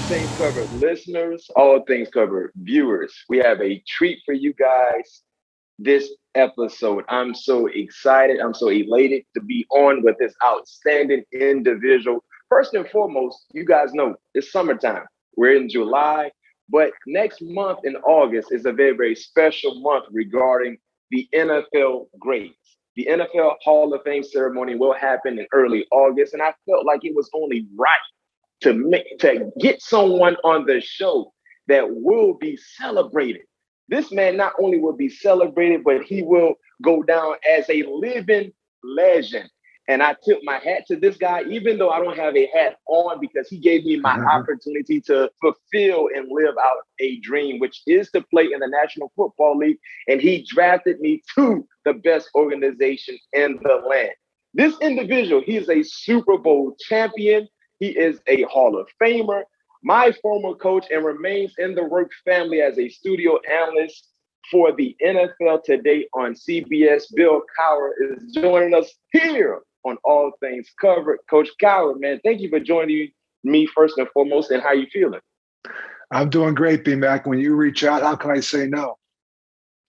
things covered listeners, all things covered viewers. We have a treat for you guys this episode. I'm so excited. I'm so elated to be on with this outstanding individual. First and foremost, you guys know it's summertime. We're in July, but next month in August is a very, very special month regarding the NFL grades. The NFL Hall of Fame ceremony will happen in early August, and I felt like it was only right to get someone on the show that will be celebrated. This man not only will be celebrated, but he will go down as a living legend. And I tip my hat to this guy, even though I don't have a hat on, because he gave me my opportunity to fulfill and live out a dream, which is to play in the National Football League. And he drafted me to the best organization in the land. This individual, he is a Super Bowl champion. He is a Hall of Famer, my former coach, and remains in the work family as a studio analyst for the NFL Today on CBS. Bill Cowher is joining us here on All Things Covered. Coach Cowher, man, thank you for joining me first and foremost, and how you feeling? I'm doing great, BMac. When you reach out, how can I say no?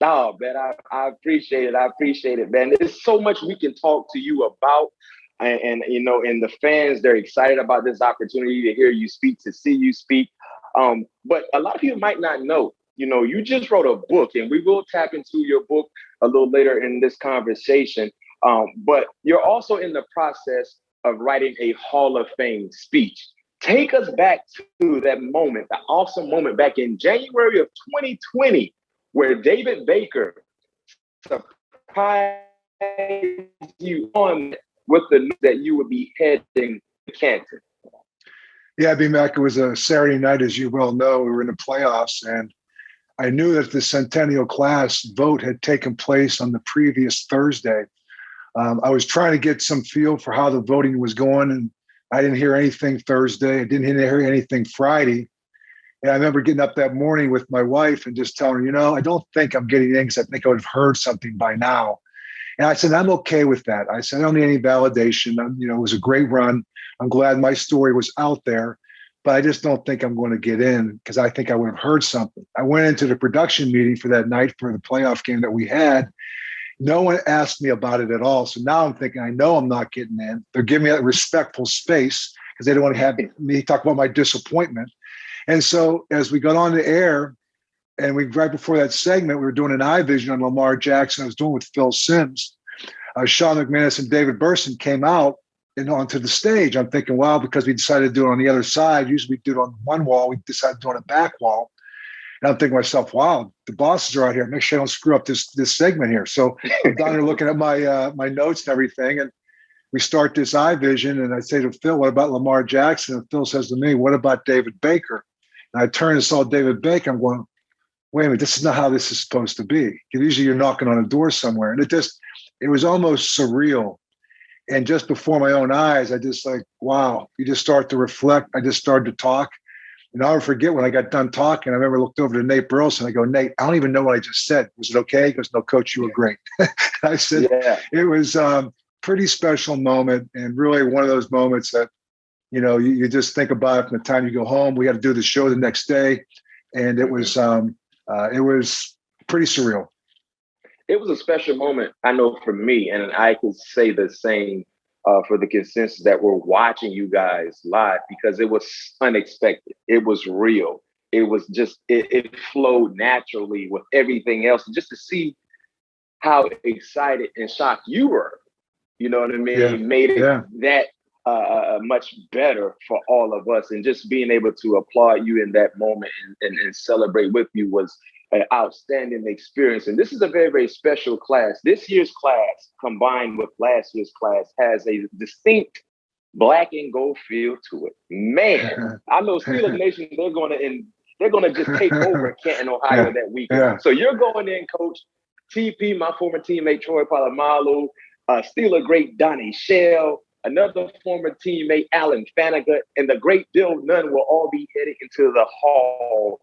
Oh, man, I appreciate it. I appreciate it, man. There's so much we can talk to you about. And you know, and the fans, they're excited about this opportunity to hear you speak, to see you speak. But a lot of people might not know, you know, you just wrote a book, and we will tap into your book a little later in this conversation. But you're also in the process of writing a Hall of Fame speech. Take us back to that moment, the awesome moment back in January of 2020, where David Baker surprised you on with the news that you would be heading to Canton. Yeah, BMac, it was a Saturday night, as you well know. We were in the playoffs, and I knew that the Centennial class vote had taken place on the previous Thursday. I was trying to get some feel for how the voting was going, and I didn't hear anything Thursday. I didn't hear anything Friday. And I remember getting up that morning with my wife and just telling her, you know, I don't think I'm getting in because I think I would have heard something by now. And I said, I'm okay with that. I said, I don't need any validation. You know, it was a great run. I'm glad my story was out there, but I just don't think I'm going to get in because I think I would have heard something. I went into the production meeting for that night for the playoff game that we had. No one asked me about it at all. So now I'm thinking, I know I'm not getting in. They're giving me a respectful space because they don't want to have me talk about my disappointment. And so as we got on the air, and right before that segment, we were doing an eye vision on Lamar Jackson. I was doing with Phil Simms. Sean McManus and David Burson came out and onto the stage. I'm thinking, wow, because we decided to do it on the other side. Usually we do it on one wall. We decided to do it on a back wall. And I'm thinking to myself, wow, the bosses are out here. Make sure I don't screw up this segment here. So I'm down there looking at my notes and everything. And we start this eye vision. And I say to Phil, what about Lamar Jackson? And Phil says to me, what about David Baker? And I turned and saw David Baker. I'm going, wait a minute, this is not how this is supposed to be. Usually you're knocking on a door somewhere. And it was almost surreal. And just before my own eyes, I just like, wow, you just start to reflect. I just started to talk. And I'll never forget when I got done talking, I remember I looked over to Nate Burleson. I go, Nate, I don't even know what I just said. Was it okay? He goes, no, coach, you were great. I said, yeah. It was a pretty special moment, and really one of those moments that, you know, you just think about from the time you go home. We had to do the show the next day, and it was pretty surreal. It was a special moment, I know, for me, and I could say the same for the consensus that we're watching you guys live, because it was unexpected. It was real. It was just, it flowed naturally with everything else. And just to see how excited and shocked you were, you know what I mean? It made it that much better for all of us. And just being able to applaud you in that moment and celebrate with you was an outstanding experience. And this is a very, very special class. This year's class, combined with last year's class, has a distinct black and gold feel to it. Man, I know Steelers Nation, they're gonna just take over Canton, Ohio that weekend. Yeah. So you're going in, Coach TP, my former teammate Troy Polamalu, Steeler great Donnie Shell, another former teammate Alan Faniger, and the great Bill Nunn will all be heading into the hall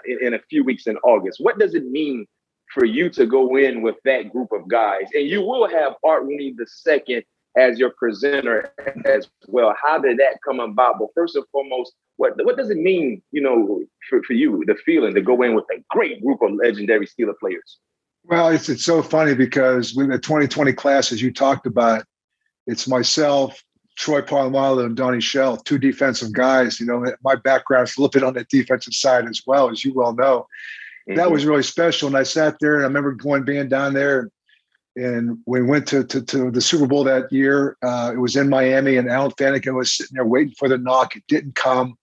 in a few weeks in August. What does it mean for you to go in with that group of guys? And you will have Art Rooney II as your presenter as well. How did that come about? But first and foremost, what does it mean, for you, the feeling to go in with a great group of legendary Steeler players? Well, it's so funny because with the 2020 class, as you talked about, it's myself, Troy Polamalu, and Donnie Shell, two defensive guys. My background's a little bit on the defensive side as well, as you well know. Mm-hmm. That was really special. And I sat there and I remember being down there, and we went to the Super Bowl that year. It was in Miami, and Alan Fanigan was sitting there waiting for the knock. It didn't come,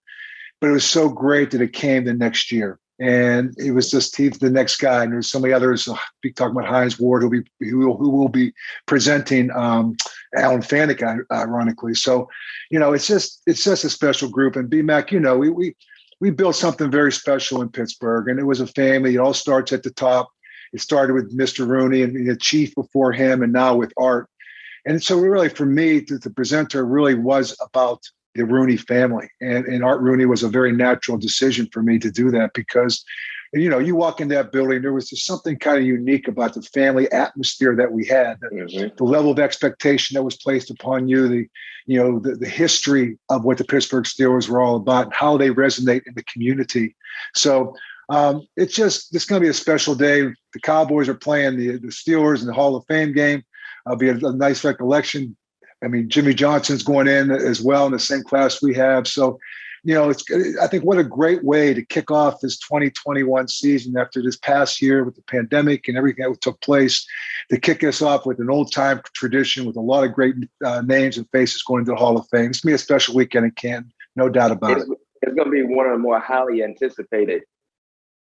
but it was so great that it came the next year. And it was just he's the next guy. And there's so many others. Be talking about Hines Ward, who will be presenting Alan Fanigan, ironically. So, it's just a special group. And BMac, we built something very special in Pittsburgh, and it was a family. It all starts at the top. It started with Mr. Rooney and the chief before him, and now with Art. And so really, for me, the presenter really was about the Rooney family. And Art Rooney was a very natural decision for me to do that because, you walk in that building, there was just something kind of unique about the family atmosphere that we had, the level of expectation that was placed upon you, the history of what the Pittsburgh Steelers were all about, and how they resonate in the community. So it's going to be a special day. The Cowboys are playing the Steelers in the Hall of Fame game. It'll be a nice recollection. I mean, Jimmy Johnson's going in as well in the same class we have. So, I think what a great way to kick off this 2021 season after this past year with the pandemic and everything that took place, to kick us off with an old-time tradition with a lot of great names and faces going into the Hall of Fame. It's going to be a special weekend in Canton, no doubt about it. It's going to be one of the more highly anticipated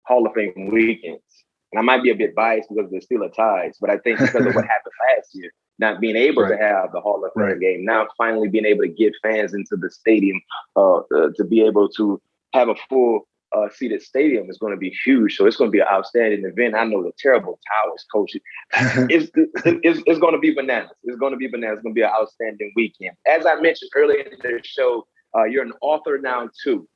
Hall of Fame weekends. And I might be a bit biased because of the Steeler ties, but I think because of what happened last year, not being able to have the Hall of Fame game, now finally being able to get fans into the stadium, to be able to have a full seated stadium is going to be huge. So it's going to be an outstanding event. I know the terrible Towers coach. It's going to be bananas. It's going to be bananas. It's going to be an outstanding weekend. As I mentioned earlier in the show, you're an author now too.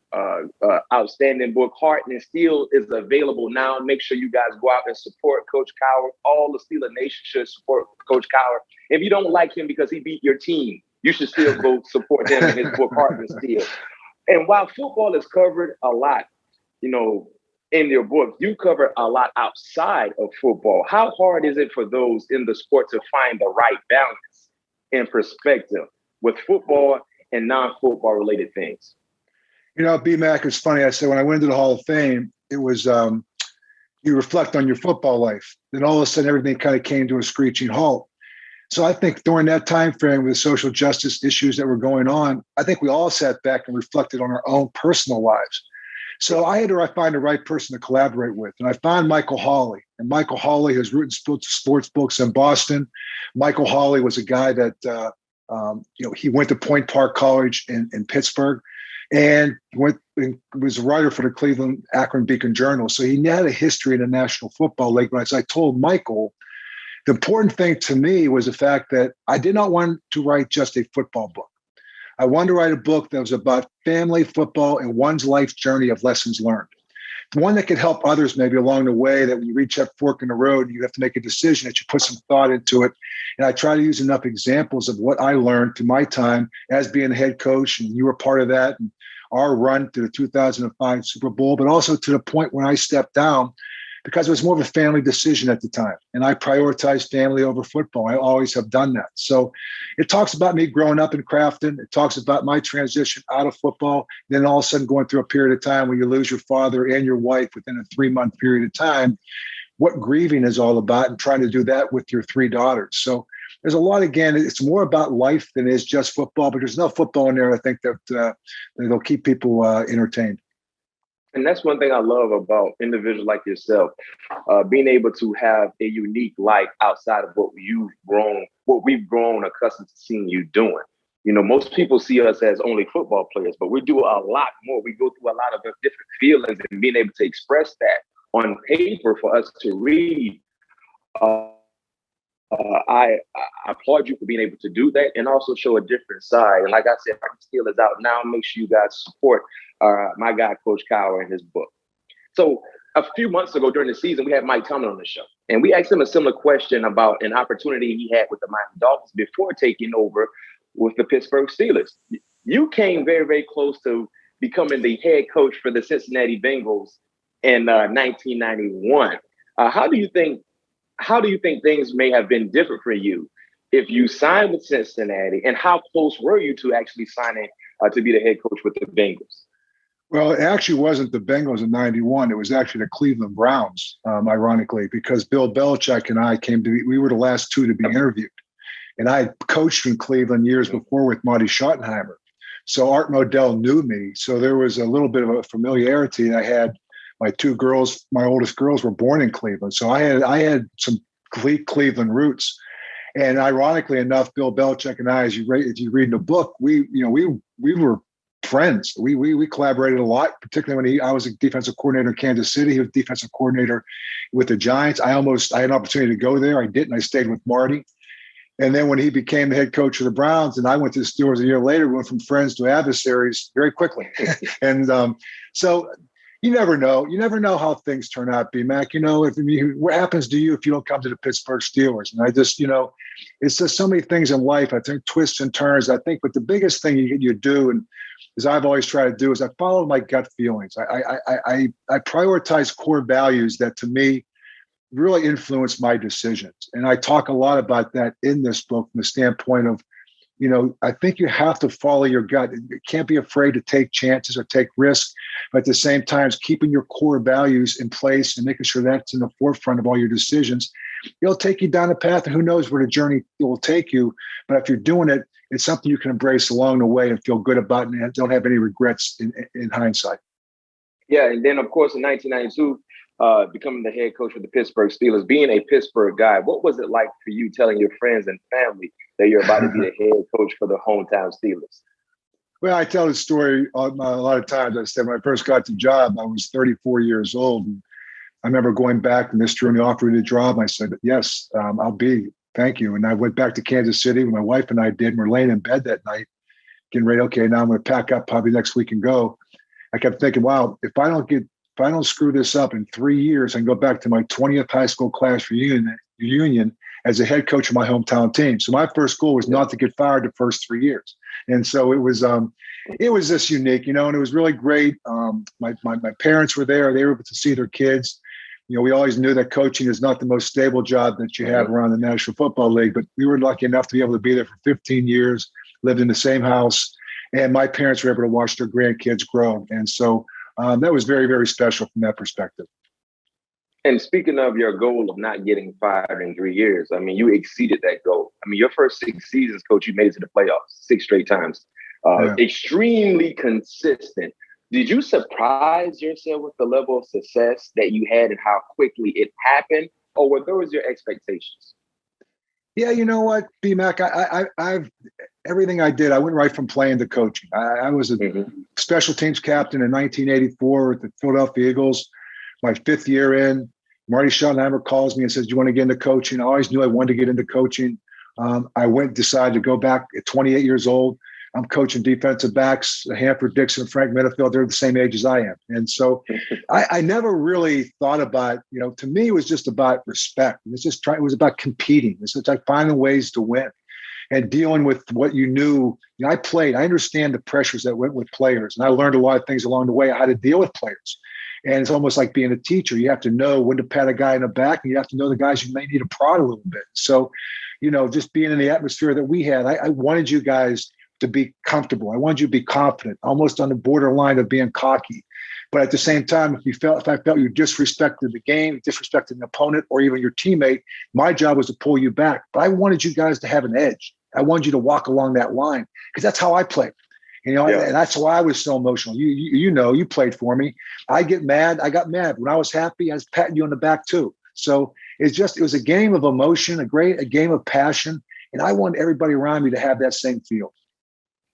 Outstanding book, Heart and Steel, is available now. Make sure you guys go out and support Coach Cowher. All the Steeler Nation should support Coach Cowher. If you don't like him because he beat your team, you should still go support him in his book, Heart and Steel. And while football is covered a lot, in your book, you cover a lot outside of football. How hard is it for those in the sport to find the right balance and perspective with football and non-football related things? BMac, it's funny. I said when I went into the Hall of Fame, it was you reflect on your football life. Then all of a sudden, everything kind of came to a screeching halt. So I think during that time frame with social justice issues that were going on, I think we all sat back and reflected on our own personal lives. So I had to find the right person to collaborate with. And I found Michael Hawley. And Michael Hawley has written sports books in Boston. Michael Hawley was a guy that, he went to Point Park College in Pittsburgh. And was a writer for the Cleveland Akron Beacon Journal. So he had a history in the National Football League. But as I told Michael, the important thing to me was the fact that I did not want to write just a football book. I wanted to write a book that was about family, football, and one's life journey of lessons learned. One that could help others maybe along the way, that when you reach that fork in the road, you have to make a decision, that you put some thought into it. And I try to use enough examples of what I learned through my time as being the head coach, and you were part of that, and our run to the 2005 Super Bowl, but also to the point when I stepped down, because it was more of a family decision at the time. And I prioritized family over football. I always have done that. So it talks about me growing up in Crafton. It talks about my transition out of football. Then all of a sudden going through a period of time where you lose your father and your wife within a 3-month period of time, what grieving is all about, and trying to do that with your 3 daughters. So there's a lot, again, it's more about life than it is just football, but there's enough football in there, I think, that it'll keep people entertained. And that's one thing I love about individuals like yourself, being able to have a unique life outside of what we've grown accustomed to seeing you doing. Most people see us as only football players, but we do a lot more. We go through a lot of different feelings, and being able to express that on paper for us to read. I applaud you for being able to do that and also show a different side. And like I said, Mike Tomlin is out now. Make sure you guys support my guy, Coach Cowher, in his book. So a few months ago during the season, we had Mike Tomlin on the show. And we asked him a similar question about an opportunity he had with the Miami Dolphins before taking over with the Pittsburgh Steelers. You came very, very close to becoming the head coach for the Cincinnati Bengals in 1991. How do you think things may have been different for you if you signed with Cincinnati, and how close were you to actually signing to be the head coach with the Bengals? Well, it actually wasn't the Bengals in '91. It was actually the Cleveland Browns, ironically, because Bill Belichick and I we were the last two to be interviewed. And I coached in Cleveland years before with Marty Schottenheimer. So Art Modell knew me. So there was a little bit of a familiarity. I had my two girls, my oldest girls were born in Cleveland. So I had some Cleveland roots. And ironically enough, Bill Belichick and I, as you read in the book, we were friends. We collaborated a lot, particularly when I was a defensive coordinator in Kansas City. He was defensive coordinator with the Giants. I had an opportunity to go there. I didn't. I stayed with Marty. And then when he became the head coach of the Browns, and I went to the Steelers a year later, we went from friends to adversaries very quickly. And so you never know. You never know how things turn out, BMac. What happens to you if you don't come to the Pittsburgh Steelers? And I just, it's just so many things in life. I think twists and turns. I think, but the biggest thing you do, and as I've always tried to do, is I follow my gut feelings. I prioritize core values that, to me, really influence my decisions. And I talk a lot about that in this book from the standpoint of, I think you have to follow your gut. You can't be afraid to take chances or take risks, but at the same time, keeping your core values in place and making sure that's in the forefront of all your decisions. It'll take you down a path, and who knows where the journey will take you. But if you're doing it, it's something you can embrace along the way and feel good about and don't have any regrets in hindsight. Yeah, and then, of course, in 1992, becoming the head coach of the Pittsburgh Steelers, being a Pittsburgh guy, what was it like for you telling your friends and family that you're about to be the head coach for the hometown Steelers? Well, I tell this story a lot of times. I said when I first got the job, I was 34 years old. And I remember going back to Mr. Rooney offered me the job. I said, yes, I'll be. Thank you. And I went back to Kansas City. My wife and I did. And we're laying in bed that night, getting ready. Okay, now I'm going to pack up probably next week and go. I kept thinking, wow, if I don't screw this up in 3 years and go back to my 20th high school class reunion as a head coach of my hometown team. So my first goal was not to get fired the first 3 years. And so it was just unique, and it was really great. My parents were there. They were able to see their kids. We always knew that coaching is not the most stable job that you have around the National Football League, but we were lucky enough to be able to be there for 15 years, lived in the same house, and my parents were able to watch their grandkids grow. And so that was very, very special from that perspective. And speaking of your goal of not getting fired in 3 years, I mean, you exceeded that goal. I mean, your first 6 seasons, Coach, you made it to the playoffs 6 straight times. Extremely consistent. Did you surprise yourself with the level of success that you had and how quickly it happened? Or were those your expectations? Yeah, you know what, BMac, I've everything I did, I went right from playing to coaching. I was a special teams captain in 1984 with the Philadelphia Eagles. My 5th year in, Marty Schottenheimer calls me and says, "Do you want to get into coaching?" I always knew I wanted to get into coaching. I decided to go back at 28 years old. I'm coaching defensive backs, Hanford Dixon, Frank Minifield. They're the same age as I am. And so I never really thought about, to me, it was just about respect. It was about competing. It's like finding ways to win and dealing with what you knew. I played. I understand the pressures that went with players. And I learned a lot of things along the way, how to deal with players. And it's almost like being a teacher. You have to know when to pat a guy in the back, and you have to know the guys you may need to prod a little bit. So, just being in the atmosphere that we had, I wanted you guys to be comfortable. I wanted you to be confident, almost on the borderline of being cocky. But at the same time, if I felt you disrespected the game, disrespected an opponent, or even your teammate, my job was to pull you back. But I wanted you guys to have an edge. I wanted you to walk along that line because that's how I played. And that's why I was so emotional. You played for me. I got mad. When I was happy, I was patting you on the back too. So it was a game of emotion, a game of passion. And I want everybody around me to have that same feel.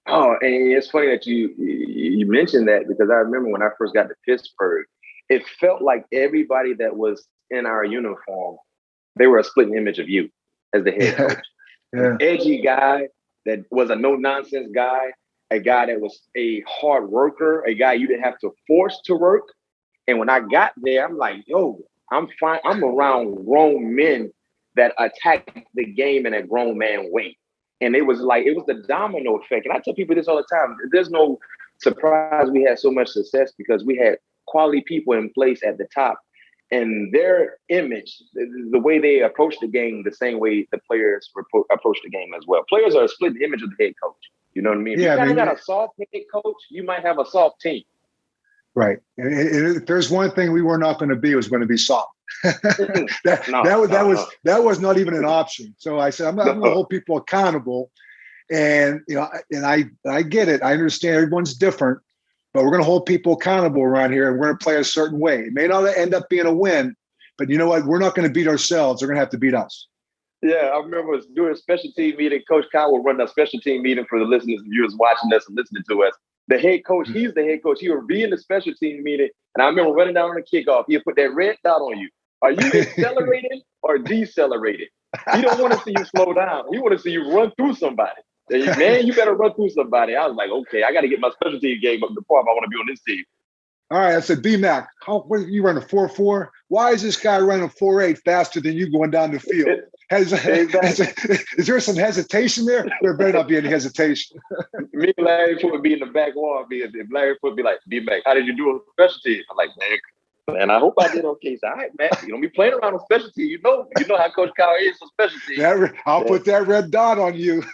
Oh, and it's funny that you mentioned that, because I remember when I first got to Pittsburgh, it felt like everybody that was in our uniform, they were a split image of you as the head coach. An edgy guy that was a no-nonsense guy, a guy that was a hard worker, a guy you didn't have to force to work. And when I got there, I'm like, yo, I'm fine. I'm around grown men that attack the game in a grown man way. And it was the domino effect. And I tell people this all the time. There's no surprise we had so much success because we had quality people in place at the top. And their image, the way they approach the game, the same way the players approach the game as well. Players are a split image of the head coach. You know what I mean? Yeah, if you got a soft head coach, you might have a soft team. Right. And if there's one thing we were not going to be, it was going to be soft. that was not even an option. So I said, I'm going to hold people accountable. And, and I get it. I understand everyone's different, but we're going to hold people accountable around here and we're going to play a certain way. It may not end up being a win, but you know what? We're not going to beat ourselves. They're going to have to beat us. Yeah, I remember doing a special team meeting. Coach Cowher running a special team meeting for the listeners and viewers watching us and listening to us. The head coach, he's the head coach. He would be in the special team meeting, and I remember running down on the kickoff. He'd put that red dot on you. Are you accelerating or decelerating? He don't want to see you slow down. He want to see you run through somebody. Man, you better run through somebody. I was like, okay, I got to get my special team game up to par if I want to be on this team. All right, I said, BMac, you run a 4.4? Why is this guy running a 4.8 faster than you going down the field? Is there some hesitation there? There better not be any hesitation. Me and Larry Foote would be in the back wall. If Larry Foote would be like, BMac, how did you do on special team? I'm like, man, I hope I did okay. So, all right, man, you don't be playing around on special team. You know how Coach Cowher is on special team. I'll put that red dot on you.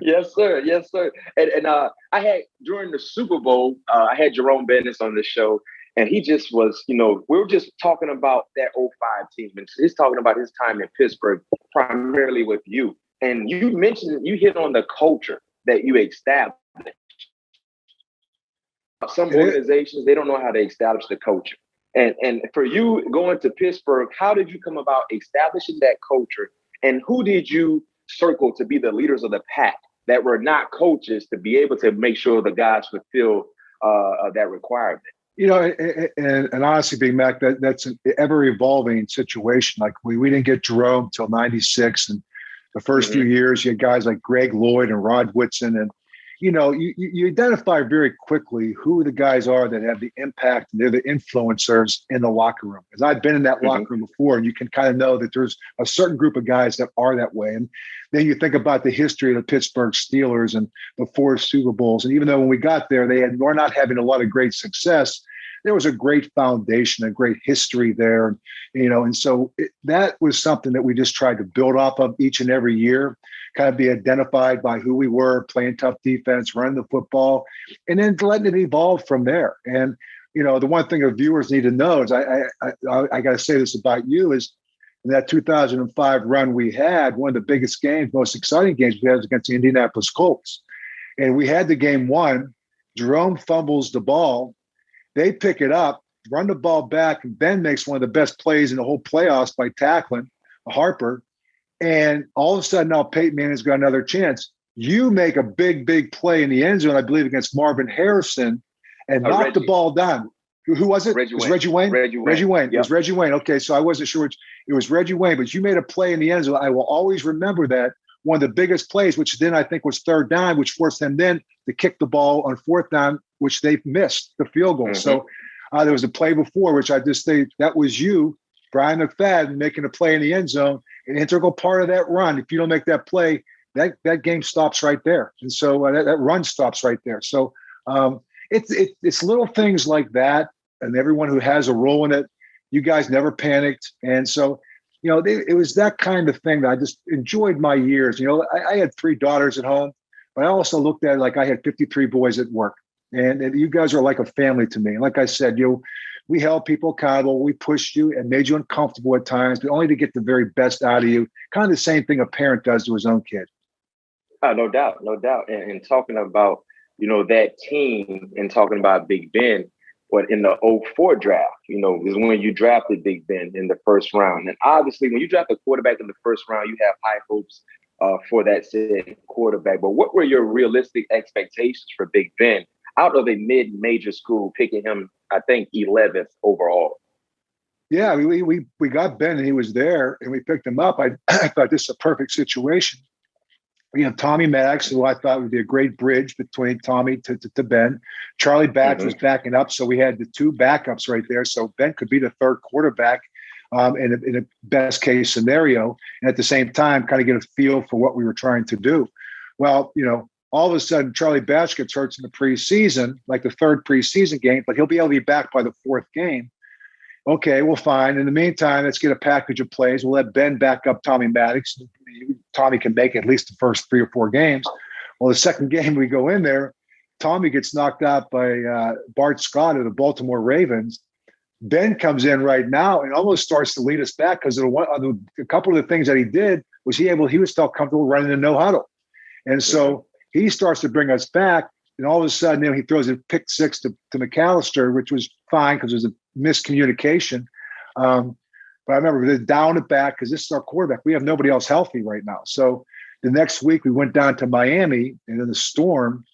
Yes, sir. Yes, sir. And I had, during the Super Bowl, I had Jerome Bettis on the show. And he just was, we were just talking about that 05 team. And he's talking about his time in Pittsburgh, primarily with you. And you hit on the culture that you established. Some organizations, they don't know how to establish the culture. And for you going to Pittsburgh, how did you come about establishing that culture? And who did you circle to be the leaders of the pack that were not coaches to be able to make sure the guys fulfill that requirement? And honestly, BMac, that's an ever-evolving situation. Like we didn't get Jerome till 96. And the first few years, you had guys like Greg Lloyd and Rod Woodson. And, you identify very quickly who the guys are that have the impact and they're the influencers in the locker room. Because I've been in that locker room before, and you can kind of know that there's a certain group of guys that are that way. And then you think about the history of the Pittsburgh Steelers and the 4 Super Bowls. And even though when we got there, were not having a lot of great success, there was a great foundation, a great history there. And so that was something that we just tried to build off of each and every year, kind of be identified by who we were, playing tough defense, running the football, and then letting it evolve from there. And, the one thing our viewers need to know is I got to say this about you is in that 2005 run we had, one of the biggest games, most exciting games we had was against the Indianapolis Colts. And we had the game won. Jerome fumbles the ball. They pick it up, run the ball back, and Ben makes one of the best plays in the whole playoffs by tackling Harper. And all of a sudden, now Peyton Manning's got another chance. You make a big, big play in the end zone, I believe, against Marvin Harrison, and knock the ball down. Who was it? Reggie was Reggie Wayne? Reggie Wayne. Yep. It was Reggie Wayne. Okay, so I wasn't sure which. It was Reggie Wayne, but you made a play in the end zone. I will always remember that. One of the biggest plays, which then I think was third down, which forced them then to kick the ball on fourth down, which they missed the field goal. So there was a play before, which I just think that was you, Bryant McFadden, making a play in the end zone, an integral part of that run. If you don't make that play, that game stops right there. And so that run stops right there. So it's little things like that. And everyone who has a role in it, you guys never panicked. And so, it was that kind of thing that I just enjoyed my years. I had 3 daughters at home, but I also looked at it like I had 53 boys at work. And you guys are like a family to me. And like I said, we held people accountable. We pushed you and made you uncomfortable at times, but only to get the very best out of you. Kind of the same thing a parent does to his own kid. No doubt. And talking about, that team and talking about Big Ben, but in the 04 draft, is when you drafted Big Ben in the first round. And obviously, when you draft a quarterback in the first round, you have high hopes for that said quarterback. But what were your realistic expectations for Big Ben out of a mid-major school, picking him, I think, 11th overall? Yeah, we got Ben and he was there and we picked him up. I thought this is a perfect situation. Tommy Maddox, who I thought would be a great bridge between Tommy to Ben. Charlie Batch was backing up, so we had the 2 backups right there. So Ben could be the third quarterback in a best case scenario, and at the same time, kind of get a feel for what we were trying to do. Well, all of a sudden, Charlie Batch gets hurt in the preseason, like the third preseason game, but he'll be able to be back by the fourth game. Okay, well, fine. In the meantime, let's get a package of plays. We'll let Ben back up Tommy Maddox. Tommy can make at least the first 3 or 4 games. Well, the second game we go in there, Tommy gets knocked out by Bart Scott of the Baltimore Ravens. Ben comes in right now and almost starts to lead us back because a couple of the things that he did was he was felt comfortable running the no huddle. And so he starts to bring us back. And all of a sudden, he throws a pick 6 to McAllister, which was fine because it was a miscommunication. But I remember they're down and back because this is our quarterback. We have nobody else healthy right now. So the next week we went down to Miami and in the storm.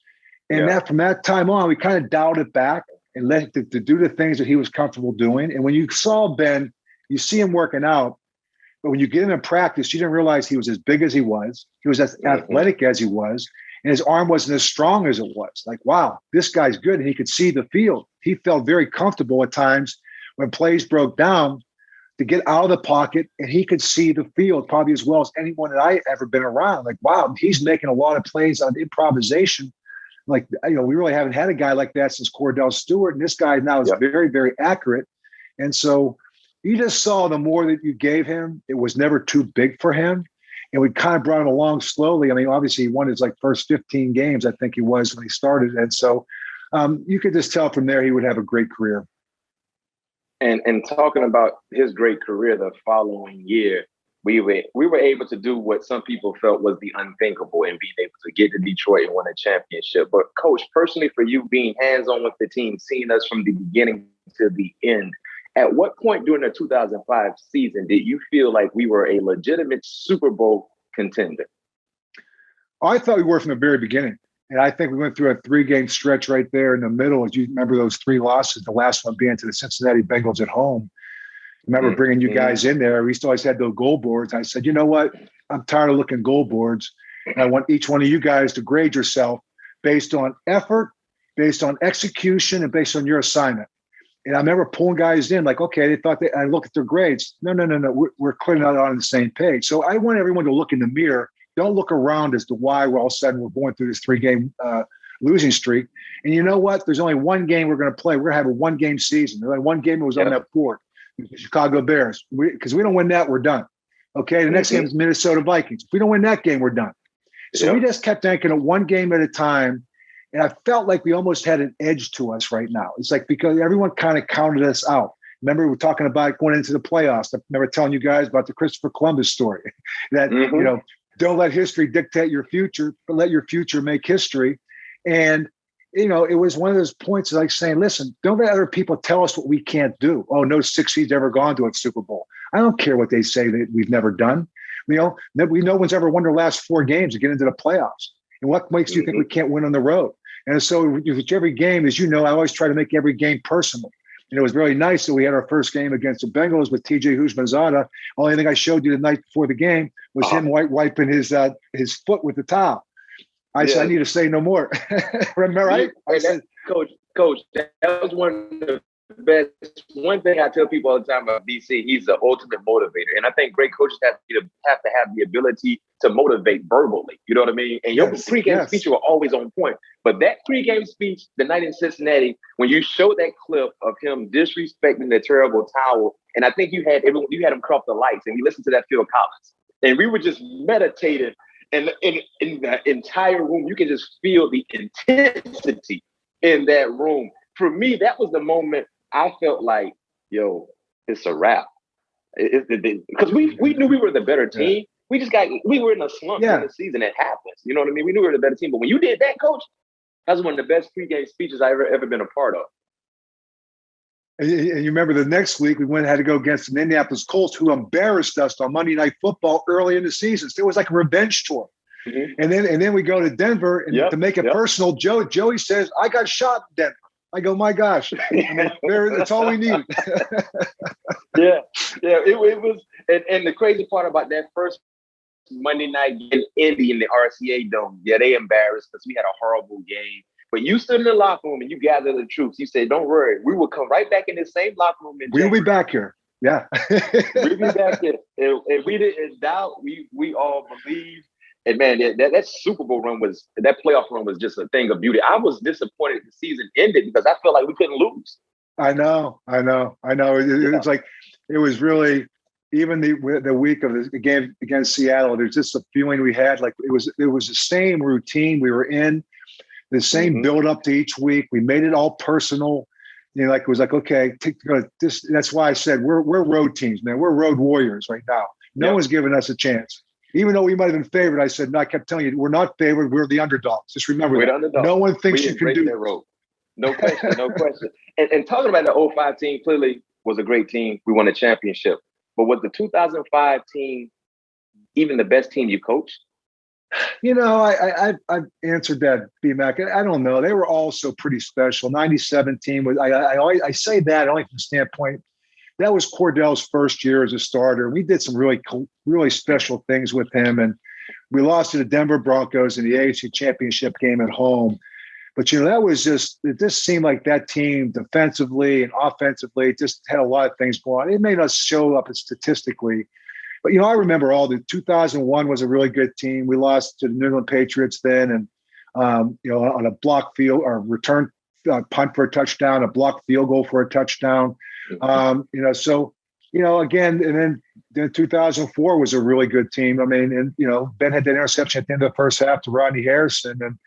And from that time on, we kind of dialed it back and let him to do the things that he was comfortable doing. And when you saw Ben, you see him working out. But when you get him in practice, you didn't realize he was as big as he was. He was as athletic as he was. And his arm wasn't as strong as it was. Like, wow, this guy's good. And he could see the field. He felt very comfortable at times when plays broke down to get out of the pocket, and he could see the field probably as well as anyone that I ever been around. Like, wow, he's making a lot of plays on improvisation. Like, we really haven't had a guy like that since Cordell Stewart. And this guy now is very, very accurate. And so you just saw the more that you gave him, it was never too big for him. And we kind of brought him along slowly. I mean, obviously, he won his first 15 games, I think he was when he started. And so you could just tell from there he would have a great career. And talking about his great career the following year, we were able to do what some people felt was the unthinkable and being able to get to Detroit and win a championship. But, Coach, personally for you being hands-on with the team, seeing us from the beginning to the end, at what point during the 2005 season did you feel like we were a legitimate Super Bowl contender? I thought we were from the very beginning. And I think we went through a 3-game stretch right there in the middle. As you remember those 3 losses, the last one being to the Cincinnati Bengals at home. I remember bringing you guys in there. We always had those goal boards. I said, you know what? I'm tired of looking goal boards. And I want each one of you guys to grade yourself based on effort, based on execution, and based on your assignment. And I remember pulling guys in like, okay, they thought I look at their grades. No. We're clearly not on the same page. So I want everyone to look in the mirror. Don't look around as to why all of a sudden we're going through this 3-game losing streak. And you know what? There's only one game we're going to play. We're going to have a 1-game season. There's only one game that was on that board. The Chicago Bears. Because we don't win that, we're done. Okay, the next game is Minnesota Vikings. If we don't win that game, we're done. So we just kept thinking of one game at a time. And I felt like we almost had an edge to us right now. It's like because everyone kind of counted us out. Remember, we were talking about going into the playoffs. I remember telling you guys about the Christopher Columbus story. That, don't let history dictate your future, but let your future make history. And, it was one of those points like saying, listen, don't let other people tell us what we can't do. Oh, no 6 seed's ever gone to a Super Bowl. I don't care what they say that we've never done. No one's ever won their last 4 games to get into the playoffs. And what makes you think we can't win on the road? And so every game, as you know, I always try to make every game personal. And it was really nice that we had our first game against the Bengals with TJ Houshmandzadeh. Only thing I showed you the night before the game was him wiping his foot with the towel. I said, I need to say no more. Remember, right? I said, Coach, that was one of the best. One thing I tell people all the time about BC, he's the ultimate motivator. And I think great coaches have to have the ability to motivate verbally. You know what I mean? And your pregame speech were always on point. But that pregame speech the night in Cincinnati, when you showed that clip of him disrespecting the terrible towel, and I think you had him crop the lights, and we listened to that Phil Collins. And we were just meditating. And in the entire room, you can just feel the intensity in that room. For me, that was the moment I felt like, yo, it's a wrap. Because we knew we were the better team. We were in a slump in the season. It happens. You know what I mean? We knew we were the better team. But when you did that, Coach, that was one of the best pregame speeches I've ever been a part of. And you remember the next week, we had to go against the Indianapolis Colts, who embarrassed us on Monday Night Football early in the season. So it was like a revenge tour. Mm-hmm. And then we go to Denver, and to make it personal, Joey says, I got shot in Denver. I go, my gosh, that's all we need. It was. And the crazy part about that first Monday night in Indy in the RCA Dome, they embarrassed us. We had a horrible game. But you stood in the locker room and you gathered the troops. You said, don't worry. We will come right back in the same locker room. We'll be back here. Yeah. We'll be back here. If we didn't doubt, we all believe. And man, that Super Bowl run that playoff run was just a thing of beauty. I was disappointed the season ended because I felt like we couldn't lose. I know. It's like it was really even the week of the game against Seattle. There's just a feeling we had like it was the same routine we were in, the same build up to each week. We made it all personal. Like it was like, okay, this. That's why I said we're road teams, man. We're road warriors right now. No one's giving us a chance. Even though we might have been favored, I said, no, I kept telling you, we're not favored. We're the underdogs. Just remember that. Underdogs. No one thinks you can do that road. No question, no question. And talking about the 2005 team, clearly was a great team. We won a championship. But was the 2005 team even the best team you coached? I've answered that, BMac. I don't know. They were all so pretty special. 97 team was. I say that only from the standpoint that was Cordell's first year as a starter. We did some really special things with him, and we lost to the Denver Broncos in the AFC Championship game at home. But that was it just seemed like that team defensively and offensively just had a lot of things going on. It may not show up statistically. But, I remember all the 2001 was a really good team. We lost to the New England Patriots then. And, on a block field or return punt for a touchdown, a block field goal for a touchdown. Again, and then 2004 was a really good team. I mean, and, Ben had that interception at the end of the first half to Rodney Harrison. And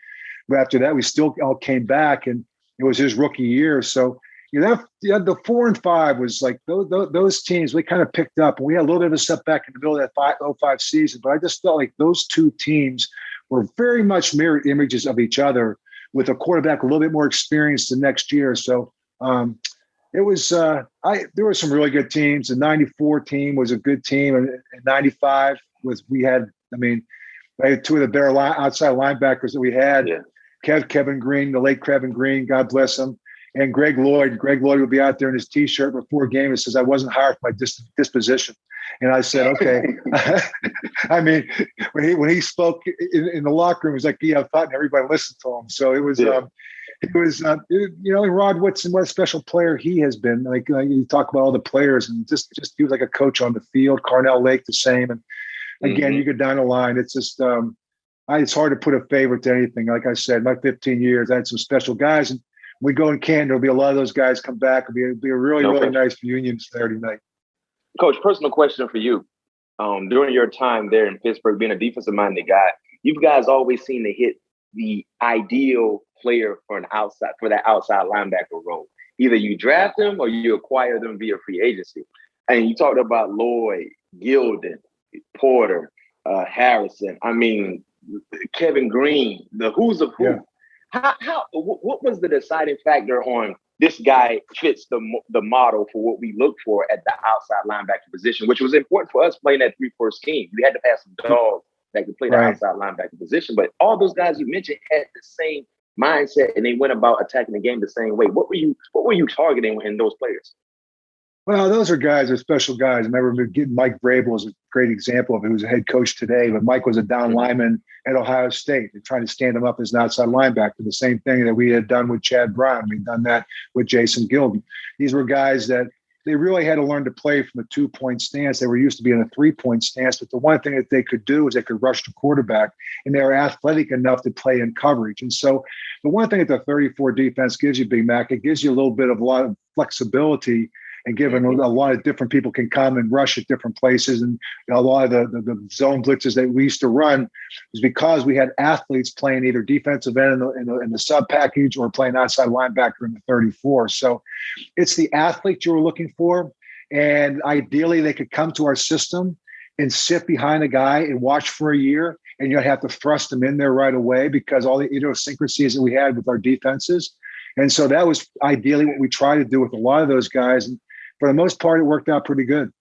after that, we still all came back, and it was his rookie year. So, the 4 and 5 was like those teams we kind of picked up, and we had a little bit of a setback in the middle of that 05 season. But I just felt like those two teams were very much mirror images of each other, with a quarterback a little bit more experienced the next year. So it was there were some really good teams. The 94 team was a good team, and 95 I had two of the better outside linebackers that we had. Yeah. Kevin Green, the late Kevin Green, God bless him. And Greg Lloyd would be out there in his T-shirt before a game. It says, "I wasn't hired for my disposition." And I said, "Okay." I mean, when he spoke in the locker room, it was like, "Yeah, I thought," and everybody listened to him. So it was, Rod Woodson, what a special player he has been. Like you talk about all the players, and just he was like a coach on the field. Carnell Lake, the same. And again, you go down the line. It's just, it's hard to put a favorite to anything. Like I said, my 15 years, I had some special guys, and we go in Canton, there'll be a lot of those guys come back. It'll be a really nice reunion Saturday night. Coach, personal question for you. During your time there in Pittsburgh, being a defensive-minded guy, you guys always seem to hit the ideal player for that outside linebacker role. Either you draft them or you acquire them via free agency. And you talked about Lloyd, Gilden, Porter, Harrison. I mean, Kevin Green, the who's of who. Yeah. What was the deciding factor on this guy fits the model for what we look for at the outside linebacker position, which was important for us playing that 3-4 scheme. We had to have some dogs that could play the outside linebacker position, but all those guys you mentioned had the same mindset, and they went about attacking the game the same way. What were you targeting in those players? Well, those are guys, they're special guys. I remember getting Mike Vrabel as a great example of it, who's a head coach today, but Mike was a down lineman at Ohio State. They're trying to stand him up as an outside linebacker. The same thing that we had done with Chad Brown. We'd done that with Jason Gilden. These were guys that they really had to learn to play from a 2-point stance. They were used to be in a 3-point stance, but the one thing that they could do is they could rush the quarterback, and they were athletic enough to play in coverage. And so the one thing that the 34 defense gives you, BMac, it gives you a little bit of a lot of flexibility, and given a lot of different people can come and rush at different places. And a lot of the zone blitzes that we used to run is because we had athletes playing either defensive end in the sub package or playing outside linebacker in the 34. So it's the athlete you were looking for. And ideally they could come to our system and sit behind a guy and watch for a year, and you'd have to thrust them in there right away because all the idiosyncrasies that we had with our defenses. And so that was ideally what we tried to do with a lot of those guys. And for the most part, it worked out pretty good.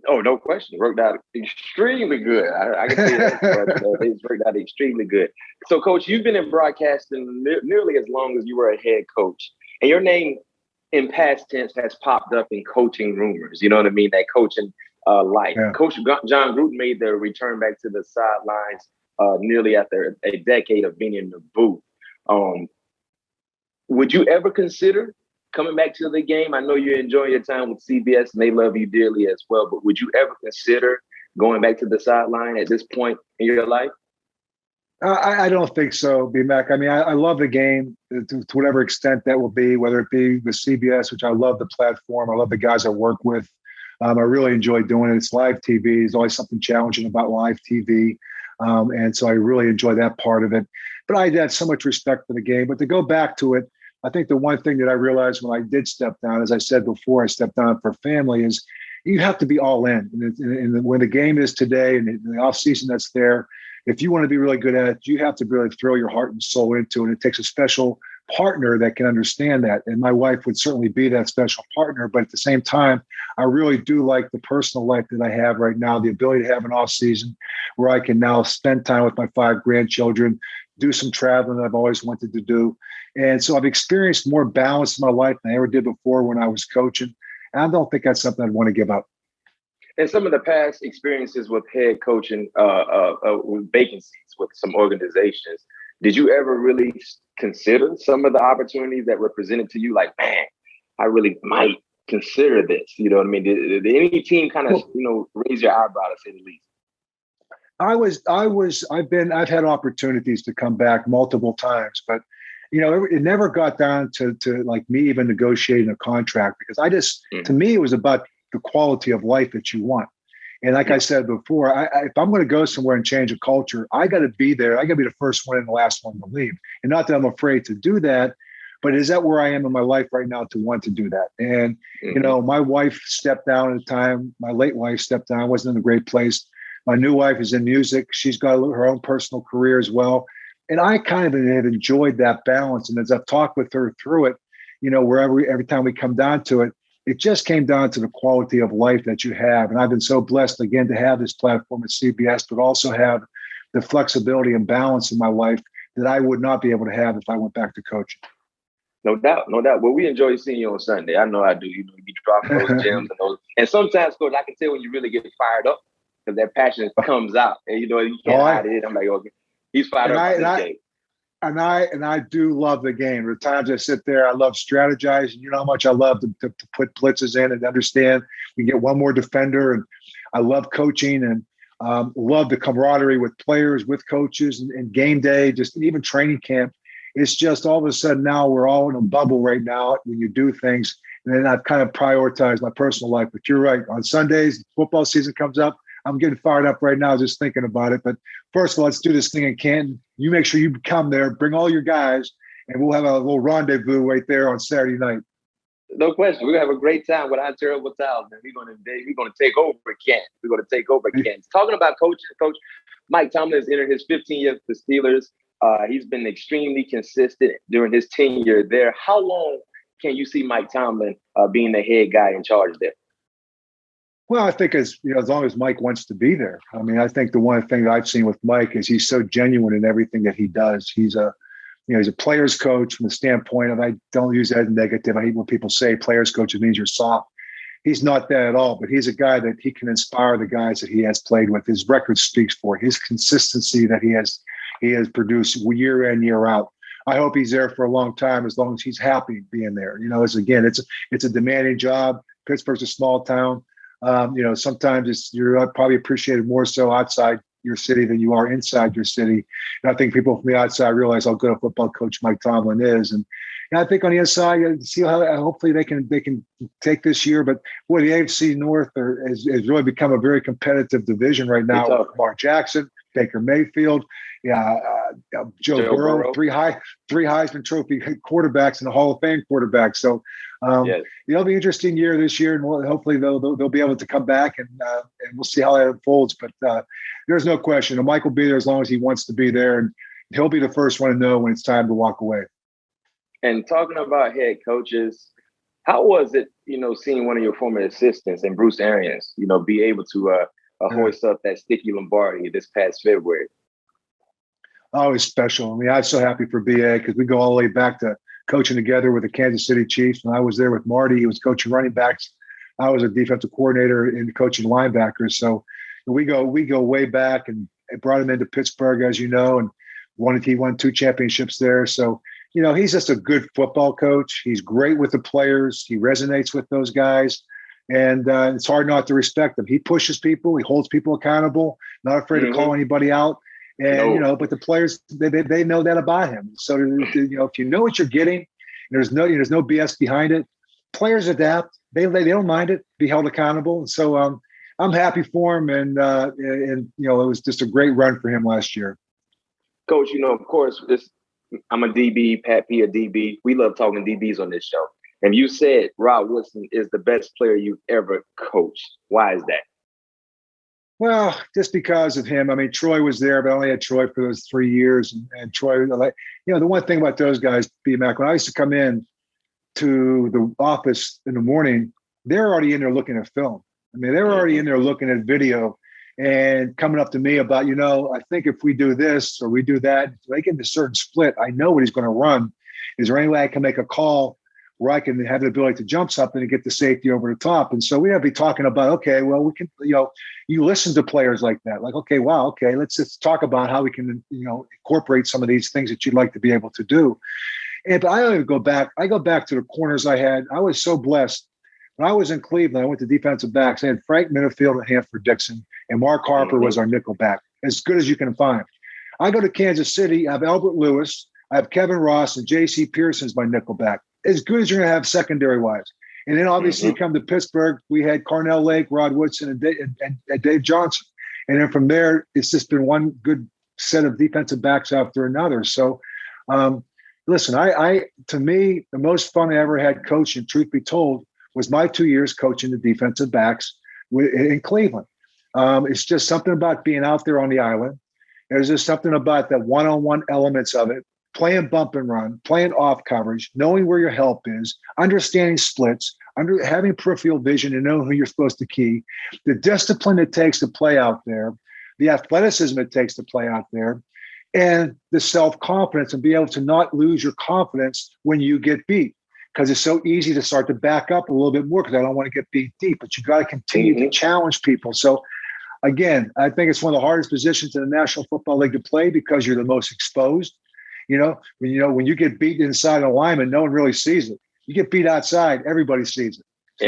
Oh, no question. It worked out extremely good. I can say that. It's worked out extremely good. So, Coach, you've been in broadcasting nearly as long as you were a head coach. And your name in past tense has popped up in coaching rumors. You know what I mean? That coaching life. Yeah. Coach John Gruden made the return back to the sidelines nearly after a decade of being in the booth. Would you ever consider coming back to the game? I know you're enjoying your time with CBS and they love you dearly as well, but would you ever consider going back to the sideline at this point in your life? I don't think so, BMac. I mean, I love the game to whatever extent that will be, whether it be with CBS, which I love the platform. I love the guys I work with. I really enjoy doing it. It's live TV. There's always something challenging about live TV. And so I really enjoy that part of it. But I had so much respect for the game. But to go back to it, I think the one thing that I realized when I did step down, as I said before, I stepped down for family, is you have to be all in. And when the game is today and the offseason that's there, if you want to be really good at it, you have to really throw your heart and soul into it. It takes a special partner that can understand that. And my wife would certainly be that special partner. But at the same time, I really do like the personal life that I have right now, the ability to have an off season where I can now spend time with my 5 grandchildren, do some traveling that I've always wanted to do. And so I've experienced more balance in my life than I ever did before when I was coaching. And I don't think that's something I'd want to give up. And some of the past experiences with head coaching, with vacancies with some organizations, did you ever really consider some of the opportunities that were presented to you? Like, man, I really might consider this. You know what I mean? Did any team kind of, raise your eyebrow to say the least? I've had opportunities to come back multiple times, but it never got down to like me even negotiating a contract, because to me, it was about the quality of life that you want. And like I said before, if I'm going to go somewhere and change a culture, I got to be there. I got to be the first one and the last one to leave. And not that I'm afraid to do that, but is that where I am in my life right now to want to do that? And, my wife stepped down at the time. My late wife stepped down. I wasn't in a great place. My new wife is in music. She's got her own personal career as well. And I kind of have enjoyed that balance. And as I've talked with her through it, every time we come down to it, it just came down to the quality of life that you have. And I've been so blessed, again, to have this platform at CBS, but also have the flexibility and balance in my life that I would not be able to have if I went back to coaching. No doubt, no doubt. Well, we enjoy seeing you on Sunday. I know I do. You be dropping those gems and those. And sometimes, Coach, I can tell when you really get fired up because that passion comes out. And, you can't hide it. I'm like, okay, he's fired up for this game. And I do love the game. There are times I sit there, I love strategizing. You know how much I love to put blitzes in and understand we get one more defender. And I love coaching and love the camaraderie with players, with coaches, and game day, just even training camp. It's just all of a sudden now we're all in a bubble right now when you do things. And then I've kind of prioritized my personal life. But you're right. On Sundays, football season comes up. I'm getting fired up right now just thinking about it. But first of all, let's do this thing in Canton. You make sure you come there, bring all your guys, and we'll have a little rendezvous right there on Saturday night. No question. We're going to have a great time with our terrible towels, man. We're going to take over Canton. We're going to take over Canton. Talking about coach Mike Tomlin has entered his 15th year for the Steelers. He's been extremely consistent during his tenure there. How long can you see Mike Tomlin being the head guy in charge there? Well, I think as long as Mike wants to be there. I mean, I think the one thing that I've seen with Mike is he's so genuine in everything that he does. He's a player's coach from the standpoint of, I don't use that as negative. I hate when people say player's coach, it means you're soft. He's not that at all, but he's a guy that he can inspire the guys that he has played with. His record speaks for it. His consistency that he has produced year in, year out. I hope he's there for a long time, as long as he's happy being there. It's a demanding job. Pittsburgh's a small town. Sometimes you're probably appreciated more so outside your city than you are inside your city. And I think people from the outside realize how good a football coach Mike Tomlin is. And I think on the inside, see how hopefully they can take this year. But boy, the AFC North has really become a very competitive division right now. With Mark Jackson, Baker Mayfield, Joe Burrow, three Heisman Trophy quarterbacks and a Hall of Fame quarterback. So it'll be an interesting year this year, and hopefully they'll be able to come back and we'll see how that unfolds. But there's no question, Mike will be there as long as he wants to be there, and he'll be the first one to know when it's time to walk away. And talking about head coaches, how was it, seeing one of your former assistants and Bruce Arians, be able to hoist up that sticky Lombardi this past February? Oh, it's special. I mean, I'm so happy for BA because we go all the way back to coaching together with the Kansas City Chiefs. When I was there with Marty, he was coaching running backs. I was a defensive coordinator and coaching linebackers. So we go way back, and it brought him into Pittsburgh, as you know, and he won 2 championships there. So he's just a good football coach. He's great with the players. He resonates with those guys. And it's hard not to respect him. He pushes people. He holds people accountable, not afraid to call anybody out. And, but the players, they know that about him. So, if you know what you're getting, there's no BS behind it. Players adapt. They don't mind it, be held accountable. And so I'm happy for him. And it was just a great run for him last year. Coach, of course, I'm a DB, Pat P, a DB. We love talking DBs on this show. And you said Rod Woodson is the best player you've ever coached. Why is that? Well, just because of him. I mean, Troy was there, but I only had Troy for those 3 years. And Troy, the one thing about those guys, BMac, when I used to come in to the office in the morning, they're already in there looking at film. I mean, they were already in there looking at video and coming up to me about, I think if we do this or we do that, they get a certain split. I know what he's going to run. Is there any way I can make a call where I can have the ability to jump something and get the safety over the top? And so we have to be talking about, okay, well, we can, you listen to players like that, like, okay, wow, okay, let's just talk about how we can, incorporate some of these things that you'd like to be able to do. But I go back to the corners I had. I was so blessed. When I was in Cleveland, I went to defensive backs. I had Frank Minifield and Hanford Dixon, and Mark Harper was our nickel back, as good as you can find. I go to Kansas City, I have Albert Lewis, I have Kevin Ross, and J.C. Pearson as my nickel back, as good as you're going to have secondary-wise. And then obviously you come to Pittsburgh, we had Carnell Lake, Rod Woodson, and Dave Johnson. And then from there, it's just been one good set of defensive backs after another. So, listen, to me, the most fun I ever had coaching, truth be told, was my 2 years coaching the defensive backs in Cleveland. It's just something about being out there on the island. There's just something about the one-on-one elements of it, playing bump and run, playing off coverage, knowing where your help is, understanding splits, having peripheral vision and knowing who you're supposed to key, the discipline it takes to play out there, the athleticism it takes to play out there, and the self-confidence and be able to not lose your confidence when you get beat. Because it's so easy to start to back up a little bit more because I don't want to get beat deep, but you got to continue to challenge people. So again, I think it's one of the hardest positions in the National Football League to play because you're the most exposed. When you get beat inside a lineman, no one really sees it. You get beat outside, everybody sees it. So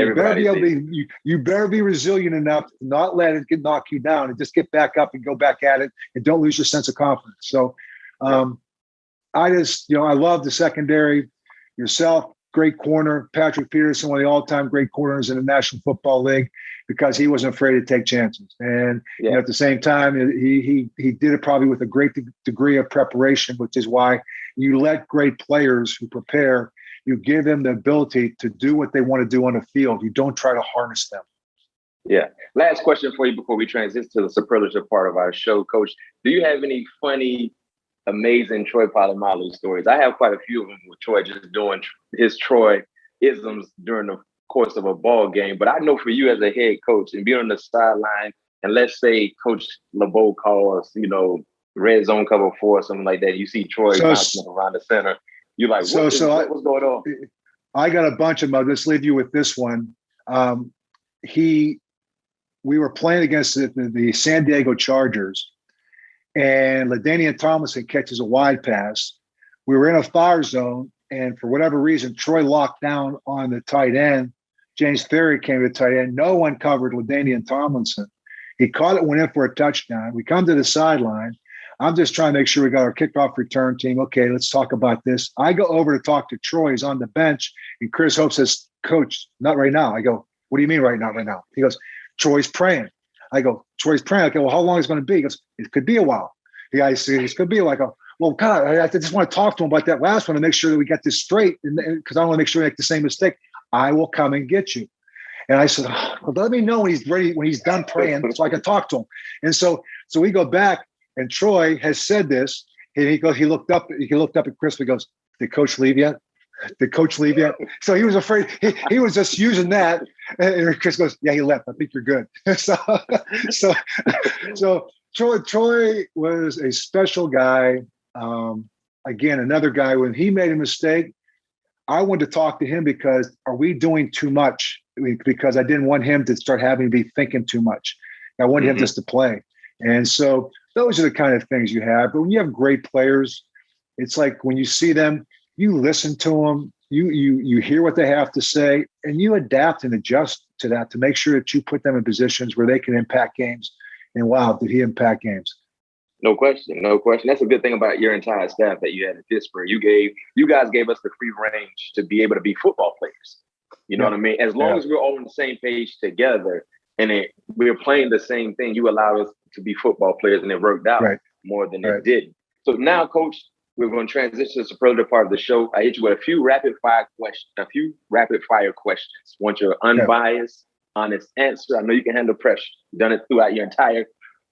you better be resilient enough to not let it knock you down and just get back up and go back at it and don't lose your sense of confidence. So I love the secondary. Yourself, great corner, Patrick Peterson, one of the all-time great corners in the National Football League, because he wasn't afraid to take chances. And at the same time, he did it probably with a great degree of preparation, which is why you let great players who prepare, you give them the ability to do what they want to do on the field. You don't try to harness them. Yeah. Last question for you before we transition to the superlative part of our show, Coach. Do you have any funny, amazing Troy Polamalu stories? I have quite a few of them with Troy just doing his Troy isms during the course of a ball game. But I know for you as a head coach and being on the sideline, and let's say Coach LeBeau calls, red zone cover 4 or something like that. You see Troy bouncing around the center. You're like, what's going on? I got a bunch of them. I'll just leave you with this one. We were playing against the San Diego Chargers, and LaDainian Tomlinson catches a wide pass. We were in a fire zone, and for whatever reason, Troy locked down on the tight end. James Ferry came to the tight end. No one covered LaDainian Tomlinson. He caught it, went in for a touchdown. We come to the sideline. I'm just trying to make sure we got our kickoff return team. Okay, let's talk about this. I go over to talk to Troy. He's on the bench, and Chris Hope says, Coach, not right now. I go, what do you mean right now? He goes, Troy's praying. I go, Troy's praying. Okay, well, how long is it going to be? He goes, it could be a while. The guy says, it could be like a, well, God, I just want to talk to him about that last one to make sure that we get this straight, because I don't want to make sure we make the same mistake. I will come and get you. And I said, well, let me know when he's ready, when he's done praying, so I can talk to him. And so we go back, and Troy has said this. And he looked up at Chris. He goes, did Coach leave yet? Did Coach leave yet? So he was afraid. He was just using that. And Chris goes, yeah, he left. I think you're good. So Troy was a special guy. Again, another guy, when he made a mistake, I wanted to talk to him because are we doing too much? Because I didn't want him to start having to be thinking too much. I wanted him just to play. And so those are the kind of things you have. But when you have great players, it's like when you see them, you listen to them, you hear what they have to say, and you adapt and adjust to that to make sure that you put them in positions where they can impact games. And wow, did he impact games? No question, no question. That's a good thing about your entire staff that you had in Pittsburgh. You guys gave us the free range to be able to be football players. You know what I mean? As long as we're all on the same page together and we're playing the same thing, you allowed us to be football players, and it worked out more than it did. So now, Coach, we're going to transition to the superlative part of the show. I hit you with a few rapid fire questions. Want your unbiased, honest answer. I know you can handle pressure. You've done it throughout your entire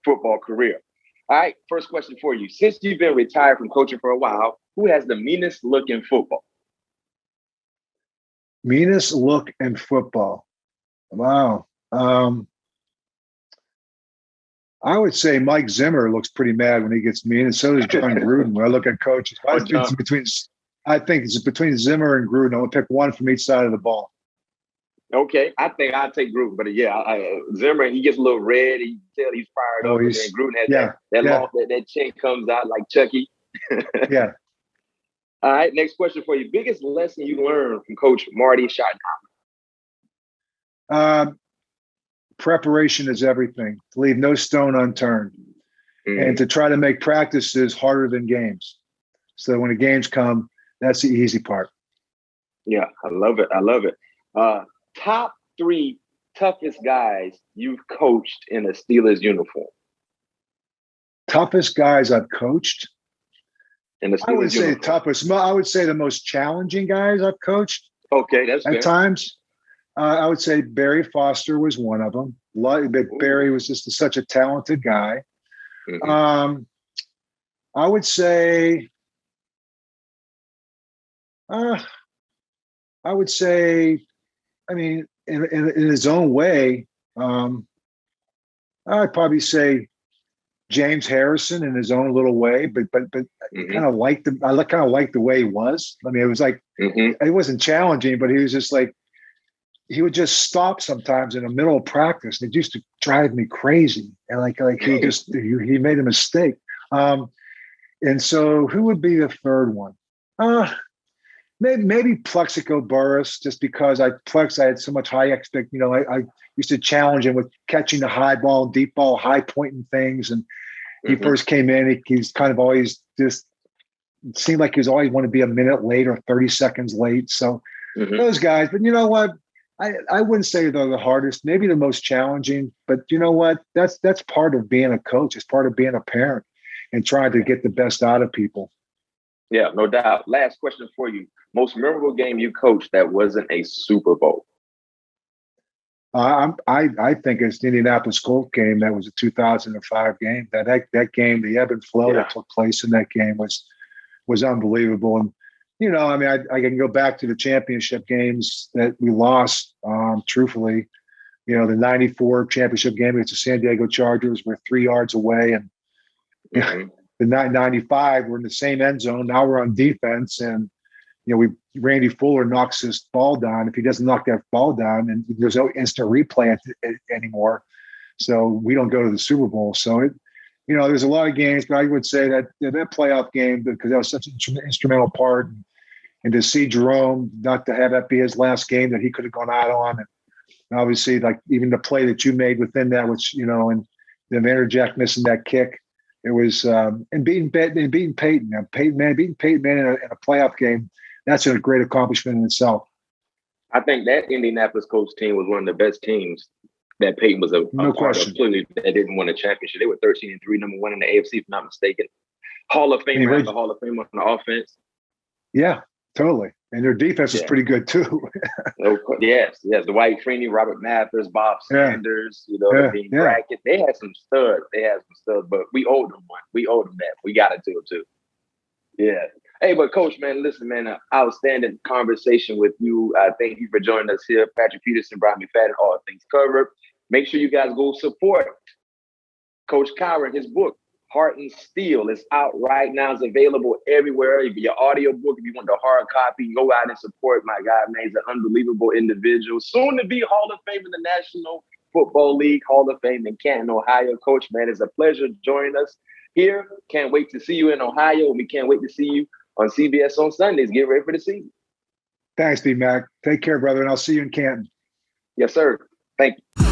football career. All right, first question for you. Since you've been retired from coaching for a while, who has the meanest look in football? Meanest look in football. Wow. I would say Mike Zimmer looks pretty mad when he gets mean, and so does John Gruden. When I look at coaches, I think it's between Zimmer and Gruden. I'm going to pick one from each side of the ball. Okay, I think I'll take Gruden, but Zimmer, he gets a little red. You can tell he's fired up. And then Gruden has that chin comes out like Chucky. Yeah. All right, next question for you. Biggest lesson you learned from Coach Marty Schottenheimer? Preparation is everything. To leave no stone unturned, and to try to make practices harder than games. So when the games come, that's the easy part. Yeah, I love it. Top 3 toughest guys you've coached in a Steelers uniform. Toughest guys I've coached? In the Steelers I would say uniform. toughest. I would say the most challenging guys I've coached. Okay, that's fair. At times. I would say Barry Foster was one of them. Barry was just such a talented guy. Mm-hmm. I would say, I mean, in his own way, I'd probably say James Harrison in his own little way, but kind of liked him. I kind of liked the way he was. I mean, it was like it wasn't challenging, but he was just like he would just stop sometimes in the middle of practice. And it used to drive me crazy, and like he made a mistake. And so, who would be the third one? Maybe Plexico Burris, just because I had so much high expect. I used to challenge him with catching the high ball, deep ball, high pointing things. And he first came in, he's kind of always just it seemed like he was always want to be a minute late or 30 seconds late. So those guys. But you know what? I wouldn't say they're the hardest. Maybe the most challenging. But you know what? That's part of being a coach. It's part of being a parent and trying to get the best out of people. Yeah, no doubt. Last question for you. Most memorable game you coached that wasn't a Super Bowl? I think it's the Indianapolis Colts game. That was a 2005 game. That game, the ebb and flow that took place in that game was unbelievable. And I mean, I can go back to the championship games that we lost. Truthfully, the '94 championship game against the San Diego Chargers, we're 3 yards away, and the 95, we're in the same end zone. Now we're on defense, and Randy Fuller knocks his ball down. If he doesn't knock that ball down, and there's no instant replay anymore, so we don't go to the Super Bowl. So there's a lot of games, but I would say that playoff game, because that was such an instrumental part, and to see Jerome not to have that be his last game that he could have gone out on, and obviously like even the play that you made within that, which and the Vanderjack missing that kick. It was and beating Peyton Manning. Beating Peyton Manning in a playoff game, that's a great accomplishment in itself. I think that Indianapolis Colts team was one of the best teams that Peyton was a part of. Clearly, they didn't win a championship. They were 13-3, number 1 in the AFC, if I'm not mistaken. Hall of Fame, the Hall of Fame on the offense. Yeah, totally. And their defense is pretty good too. Yes. Dwight Freeney, Robert Mathers, Bob Sanders, Brackett. They had some studs. But we owed them one. We owed them that. We got to do it too. Yeah. Hey, but Coach, man, listen, man, outstanding conversation with you. Thank you for joining us here. Patrick Peterson, Bryant McFadden, All Things Covered. Make sure you guys go support Coach Cowher and his book, Heart and Steel. Is out right now. It's available everywhere. Your audio book, if you want the hard copy, go out and support my guy, man. He's an unbelievable individual. Soon to be Hall of Fame in the National Football League, Hall of Fame in Canton, Ohio. Coach, man, it's a pleasure joining us here. Can't wait to see you in Ohio. We can't wait to see you on CBS on Sundays. Get ready for the season. Thanks, BMac. Take care, brother, and I'll see you in Canton. Yes, sir. Thank you.